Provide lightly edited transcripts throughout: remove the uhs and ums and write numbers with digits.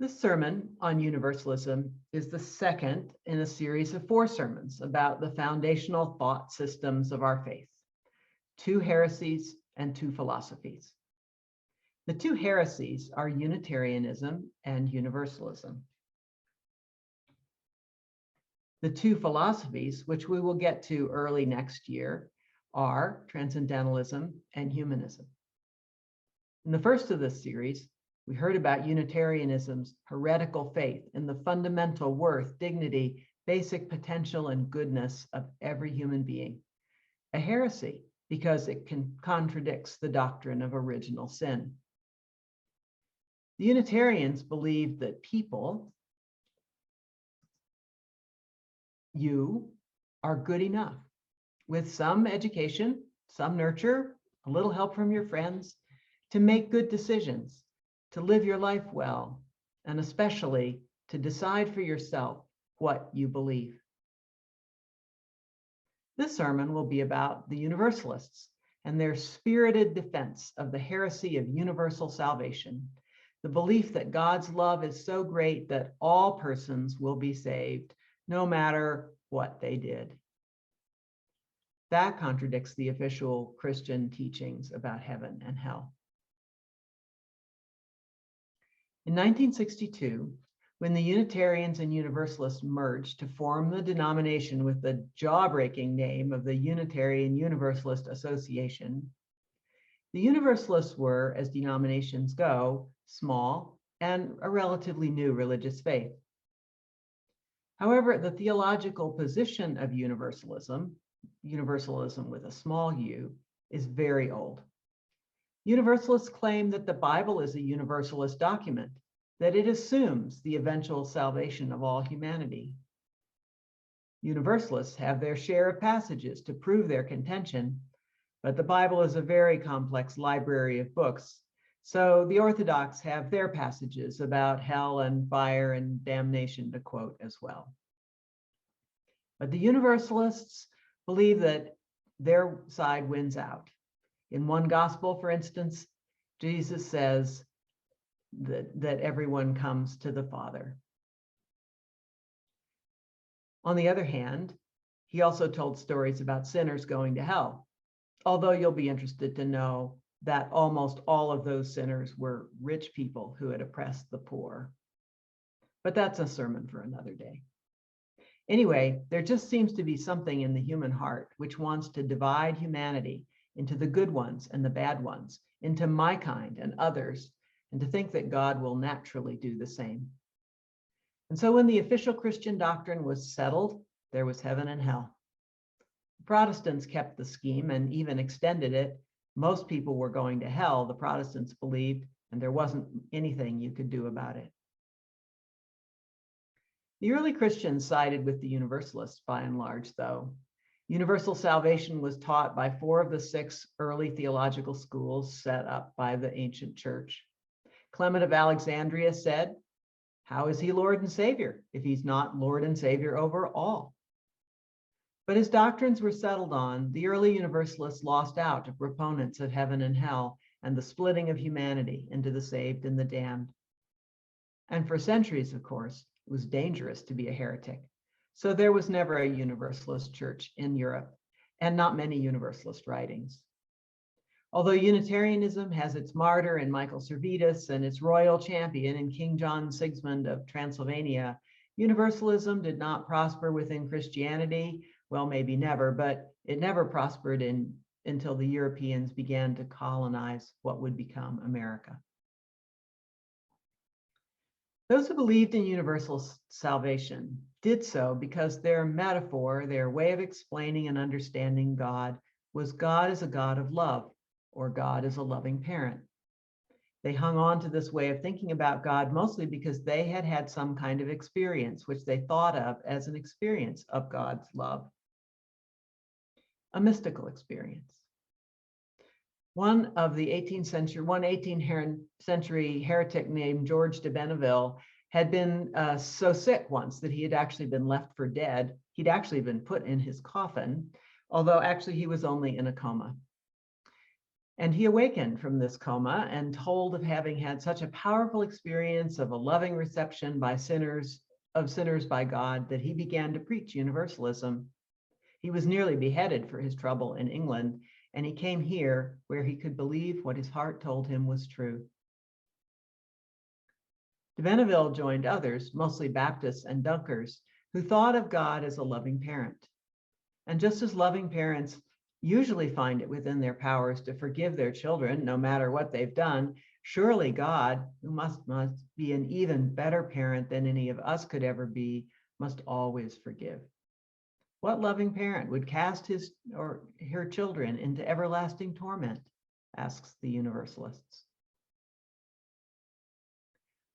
This sermon on universalism is the second in a series of 4 sermons about the foundational thought systems of our faith, 2 heresies and 2 philosophies. The 2 heresies are Unitarianism and Universalism. The 2 philosophies, which we will get to early next year, are Transcendentalism and Humanism. In the first of this series, we heard about Unitarianism's heretical faith in the fundamental worth, dignity, basic potential, and goodness of every human being. A heresy because it contradicts the doctrine of original sin. The Unitarians believe that people, you, are good enough with some education, some nurture, a little help from your friends, to make good decisions, to live your life well, and especially to decide for yourself what you believe. This sermon will be about the Universalists and their spirited defense of the heresy of universal salvation, the belief that God's love is so great that all persons will be saved, no matter what they did. That contradicts the official Christian teachings about heaven and hell. In 1962, when the Unitarians and Universalists merged to form the denomination with the jaw-breaking name of the Unitarian Universalist Association, the Universalists were, as denominations go, small and a relatively new religious faith. However, the theological position of universalism, universalism with a small u, is very old. Universalists claim that the Bible is a universalist document, that it assumes the eventual salvation of all humanity. Universalists have their share of passages to prove their contention, but the Bible is a very complex library of books, so the Orthodox have their passages about hell and fire and damnation to quote as well. But the Universalists believe that their side wins out. In one gospel, for instance, Jesus says that everyone comes to the Father. On the other hand, he also told stories about sinners going to hell, although you'll be interested to know that almost all of those sinners were rich people who had oppressed the poor. But that's a sermon for another day. Anyway, there just seems to be something in the human heart which wants to divide humanity into the good ones and the bad ones, into my kind and others, and to think that God will naturally do the same. And so when the official Christian doctrine was settled, there was heaven and hell. The Protestants kept the scheme and even extended it. Most people were going to hell, the Protestants believed, and there wasn't anything you could do about it. The early Christians sided with the Universalists by and large, though. Universal salvation was taught by 4 of the 6 early theological schools set up by the ancient church. Clement of Alexandria said, "How is he Lord and Savior if he's not Lord and Savior over all?" But as doctrines were settled on, the early Universalists lost out to proponents of heaven and hell and the splitting of humanity into the saved and the damned. And for centuries, of course, it was dangerous to be a heretic. So there was never a Universalist church in Europe, and not many Universalist writings. Although Unitarianism has its martyr in Michael Servetus and its royal champion in King John Sigismund of Transylvania, Universalism did not prosper within Christianity. Well, maybe never, but it never prospered until the Europeans began to colonize what would become America. Those who believed in universal salvation did so because their metaphor, their way of explaining and understanding God, was God is a God of love, or God is a loving parent. They hung on to this way of thinking about God mostly because they had had some kind of experience, which they thought of as an experience of God's love, a mystical experience. One of the 18th century heretic named George de Benneville had been so sick once that he had actually been left for dead. He'd actually been put in his coffin, although actually he was only in a coma. And he awakened from this coma and told of having had such a powerful experience of a loving reception by sinners by God that he began to preach universalism. He was nearly beheaded for his trouble in England, and he came here where he could believe what his heart told him was true. De Benneville joined others, mostly Baptists and Dunkers, who thought of God as a loving parent. And just as loving parents usually find it within their powers to forgive their children, no matter what they've done, surely God, who must be an even better parent than any of us could ever be, must always forgive. What loving parent would cast his or her children into everlasting torment? Asks the Universalists.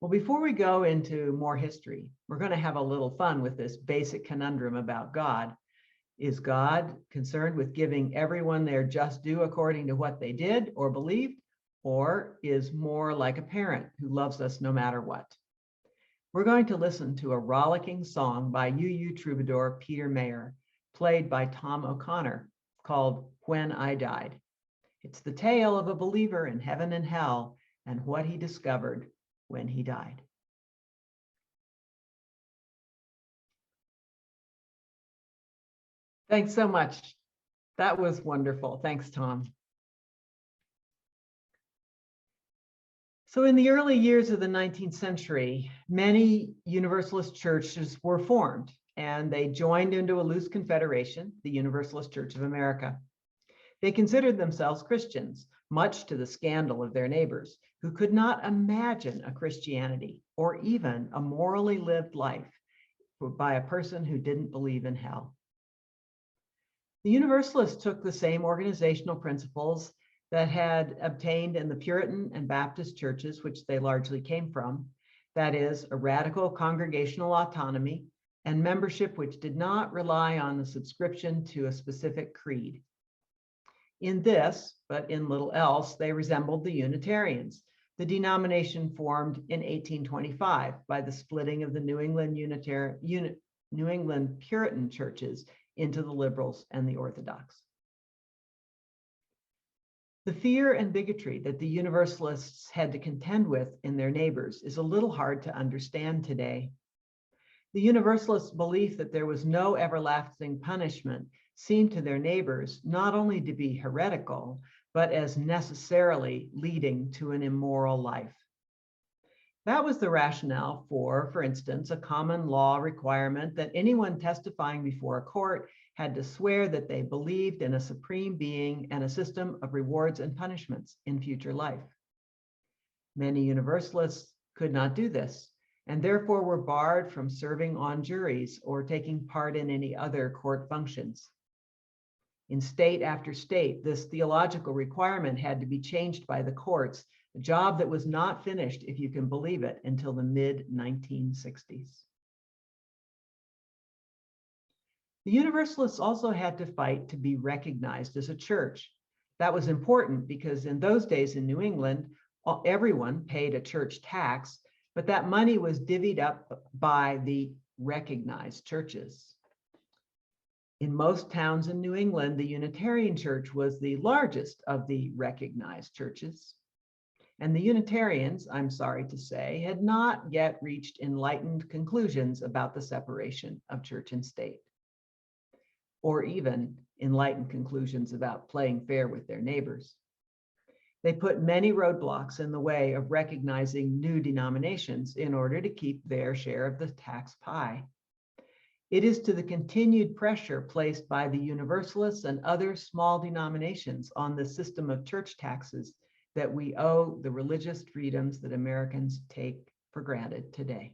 Well, before we go into more history, we're going to have a little fun with this basic conundrum about God. Is God concerned with giving everyone their just due according to what they did or believed, or is more like a parent who loves us no matter what? We're going to listen to a rollicking song by UU troubadour Peter Mayer, played by Tom O'Connor, called When I Died. It's the tale of a believer in heaven and hell and what he discovered when he died. Thanks so much. That was wonderful. Thanks, Tom. So in the early years of the 19th century, many Universalist churches were formed, and they joined into a loose confederation, the Universalist Church of America. They considered themselves Christians, much to the scandal of their neighbors, who could not imagine a Christianity or even a morally lived life by a person who didn't believe in hell. The Universalists took the same organizational principles that had obtained in the Puritan and Baptist churches, which they largely came from, that is, a radical congregational autonomy and membership which did not rely on the subscription to a specific creed. In this, but in little else, they resembled the Unitarians, the denomination formed in 1825 by the splitting of the New England Puritan churches into the liberals and the Orthodox. The fear and bigotry that the Universalists had to contend with in their neighbors is a little hard to understand today. The Universalists' belief that there was no everlasting punishment seemed to their neighbors not only to be heretical, but as necessarily leading to an immoral life. That was the rationale for instance, a common law requirement that anyone testifying before a court had to swear that they believed in a supreme being and a system of rewards and punishments in future life. Many Universalists could not do this, and therefore were barred from serving on juries or taking part in any other court functions. In state after state, this theological requirement had to be changed by the courts, a job that was not finished, if you can believe it, until the mid-1960s. The Universalists also had to fight to be recognized as a church. That was important because in those days in New England, everyone paid a church tax, but that money was divvied up by the recognized churches. In most towns in New England, the Unitarian Church was the largest of the recognized churches. And the Unitarians, I'm sorry to say, had not yet reached enlightened conclusions about the separation of church and state, or even enlightened conclusions about playing fair with their neighbors. They put many roadblocks in the way of recognizing new denominations in order to keep their share of the tax pie. It is to the continued pressure placed by the Universalists and other small denominations on the system of church taxes that we owe the religious freedoms that Americans take for granted today.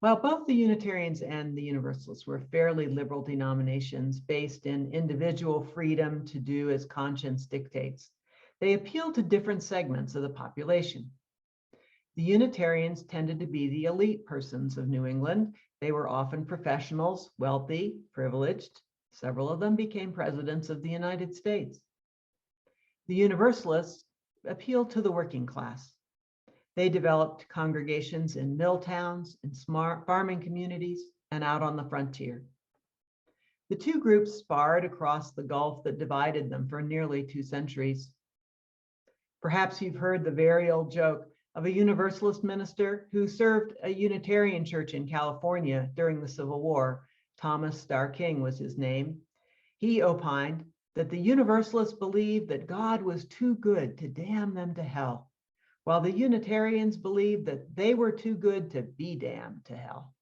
While both the Unitarians and the Universalists were fairly liberal denominations based in individual freedom to do as conscience dictates, they appealed to different segments of the population. The Unitarians tended to be the elite persons of New England. They were often professionals, wealthy, privileged. Several of them became presidents of the United States. The Universalists appealed to the working class. They developed congregations in mill towns, in smart farming communities, and out on the frontier. The two groups sparred across the gulf that divided them for nearly 2 centuries. Perhaps you've heard the very old joke of a Universalist minister who served a Unitarian church in California during the Civil War. Thomas Starr King was his name. He opined that the Universalists believed that God was too good to damn them to hell, while the Unitarians believed that they were too good to be damned to hell.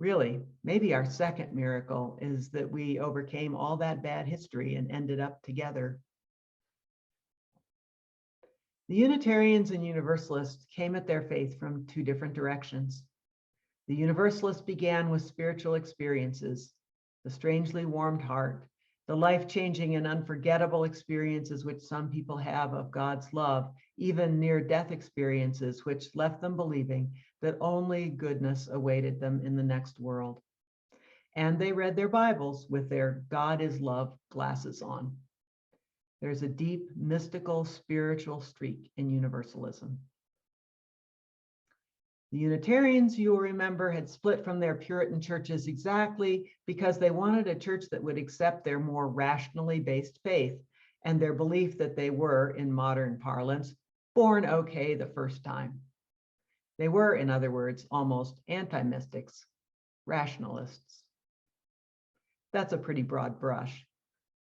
Really, maybe our second miracle is that we overcame all that bad history and ended up together. The Unitarians and Universalists came at their faith from 2 different directions. The Universalists began with spiritual experiences, the strangely warmed heart, the life-changing and unforgettable experiences which some people have of God's love, even near-death experiences which left them believing that only goodness awaited them in the next world. And they read their Bibles with their God is love glasses on. There's a deep, mystical, spiritual streak in Universalism. The Unitarians, you will remember, had split from their Puritan churches exactly because they wanted a church that would accept their more rationally based faith and their belief that they were, in modern parlance, born okay the first time. They were, in other words, almost anti-mystics, rationalists. That's a pretty broad brush.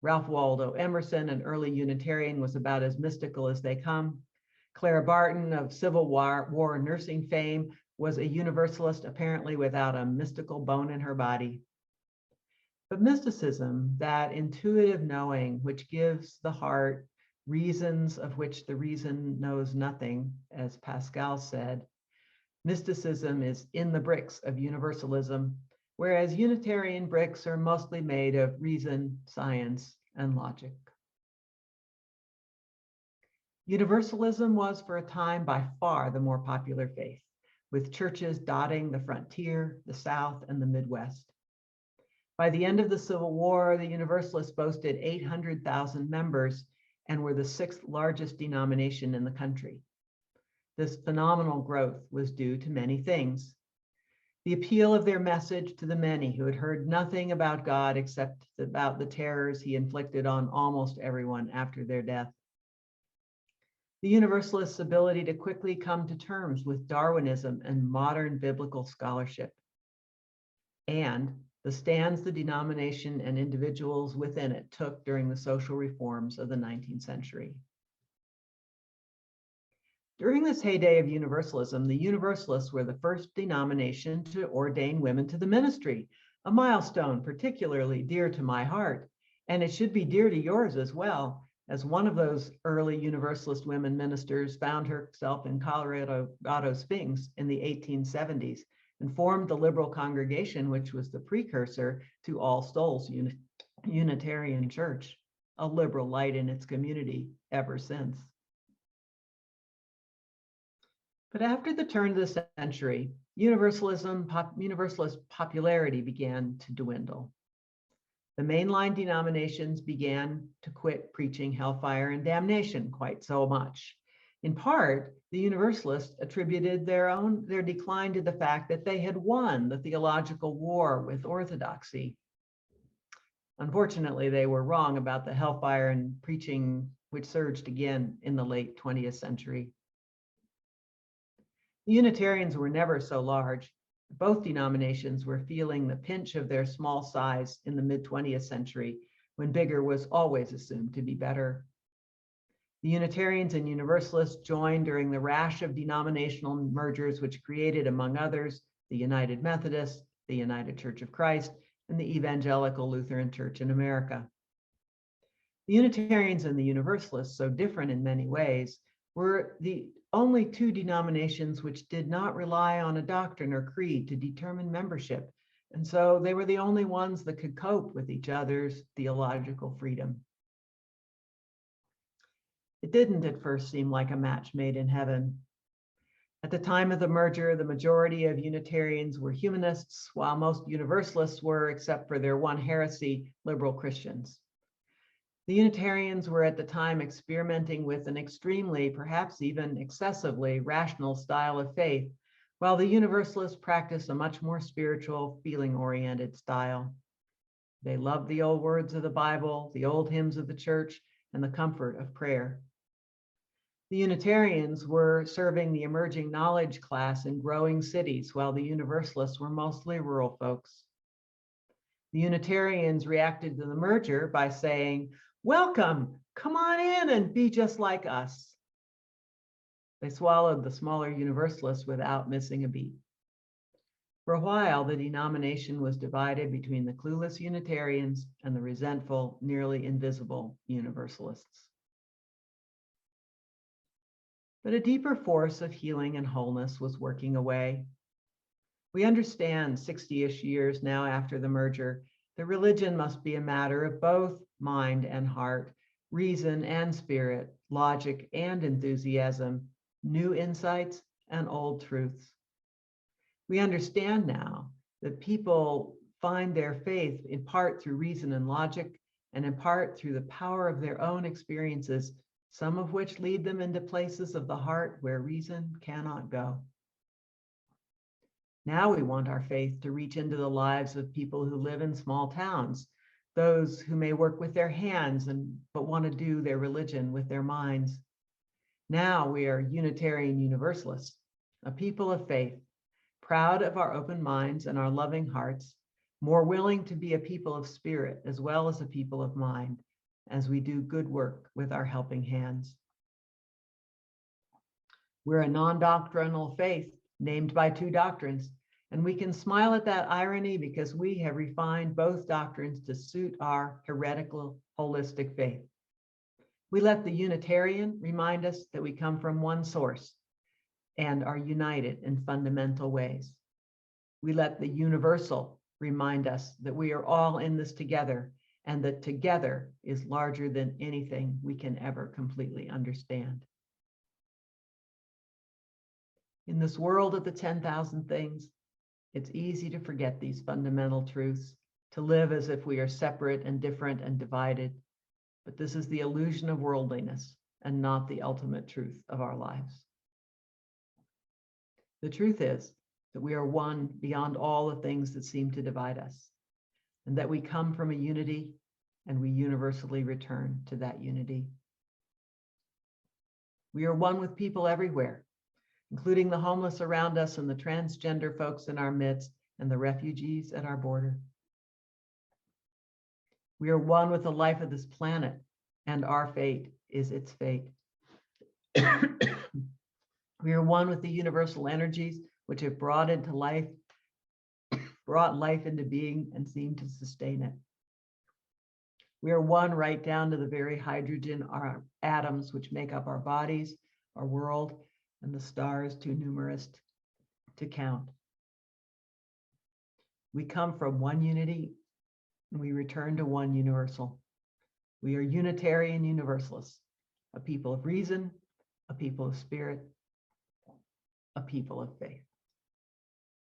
Ralph Waldo Emerson, an early Unitarian, was about as mystical as they come. Clara Barton of Civil War nursing fame was a Universalist, apparently without a mystical bone in her body. But mysticism, that intuitive knowing which gives the heart reasons of which the reason knows nothing, as Pascal said, mysticism is in the bricks of Universalism, whereas Unitarian bricks are mostly made of reason, science, and logic. Universalism was for a time by far the more popular faith, with churches dotting the frontier, the South, and the Midwest. By the end of the Civil War, the Universalists boasted 800,000 members and were the 6th largest denomination in the country. This phenomenal growth was due to many things. The appeal of their message to the many who had heard nothing about God except about the terrors he inflicted on almost everyone after their death. The Universalists' ability to quickly come to terms with Darwinism and modern biblical scholarship, and the stands the denomination and individuals within it took during the social reforms of the 19th century. During this heyday of Universalism, the Universalists were the first denomination to ordain women to the ministry, a milestone particularly dear to my heart, and it should be dear to yours as well, as one of those early Universalist women ministers found herself in Colorado Springs in the 1870s and formed the liberal congregation, which was the precursor to All Souls Unitarian Church, a liberal light in its community ever since. But after the turn of the century, Universalist popularity began to dwindle. The mainline denominations began to quit preaching hellfire and damnation quite so much. In part, the Universalists attributed their decline to the fact that they had won the theological war with orthodoxy. Unfortunately, they were wrong about the hellfire and preaching, which surged again in the late 20th century. The Unitarians were never so large. Both denominations were feeling the pinch of their small size in the mid-20th century, when bigger was always assumed to be better. The Unitarians and Universalists joined during the rash of denominational mergers, which created, among others, the United Methodist, the United Church of Christ, and the Evangelical Lutheran Church in America. The Unitarians and the Universalists, so different in many ways, were the only 2 denominations which did not rely on a doctrine or creed to determine membership, and so they were the only ones that could cope with each other's theological freedom. It didn't at first seem like a match made in heaven. At the time of the merger, the majority of Unitarians were humanists, while most Universalists were, except for their one heresy, liberal Christians. The Unitarians were at the time experimenting with an extremely, perhaps even excessively, rational style of faith, while the Universalists practice a much more spiritual, feeling-oriented style. They love the old words of the Bible, the old hymns of the church, and the comfort of prayer. The Unitarians were serving the emerging knowledge class in growing cities, while the Universalists were mostly rural folks. The Unitarians reacted to the merger by saying, "Welcome, come on in and be just like us." They swallowed the smaller Universalists without missing a beat. For a while, the denomination was divided between the clueless Unitarians and the resentful, nearly invisible Universalists. But a deeper force of healing and wholeness was working away. We understand 60-ish years now after the merger that religion must be a matter of both mind and heart, reason and spirit, logic and enthusiasm, new insights and old truths. We understand now that people find their faith in part through reason and logic, and in part through the power of their own experiences, some of which lead them into places of the heart where reason cannot go. Now we want our faith to reach into the lives of people who live in small towns, those who may work with their hands but want to do their religion with their minds. Now we are Unitarian Universalists, a people of faith, proud of our open minds and our loving hearts, more willing to be a people of spirit as well as a people of mind, as we do good work with our helping hands. We're a non-doctrinal faith named by two doctrines, and we can smile at that irony because we have refined both doctrines to suit our heretical, holistic faith. We let the Unitarian remind us that we come from one source and are united in fundamental ways. We let the Universal remind us that we are all in this together, and that together is larger than anything we can ever completely understand. In this world of the 10,000 things, it's easy to forget these fundamental truths, to live as if we are separate and different and divided. But this is the illusion of worldliness and not the ultimate truth of our lives. The truth is that we are one beyond all the things that seem to divide us, and that we come from a unity and we universally return to that unity. We are one with people everywhere, including the homeless around us and the transgender folks in our midst and the refugees at our border. We are one with the life of this planet, and our fate is its fate. We are one with the universal energies which have brought life into being and seem to sustain it. We are one right down to the very hydrogen atoms which make up our bodies, our world, and the stars too numerous to count. We come from one unity and we return to one universal. We are Unitarian Universalists, a people of reason, a people of spirit, a people of faith.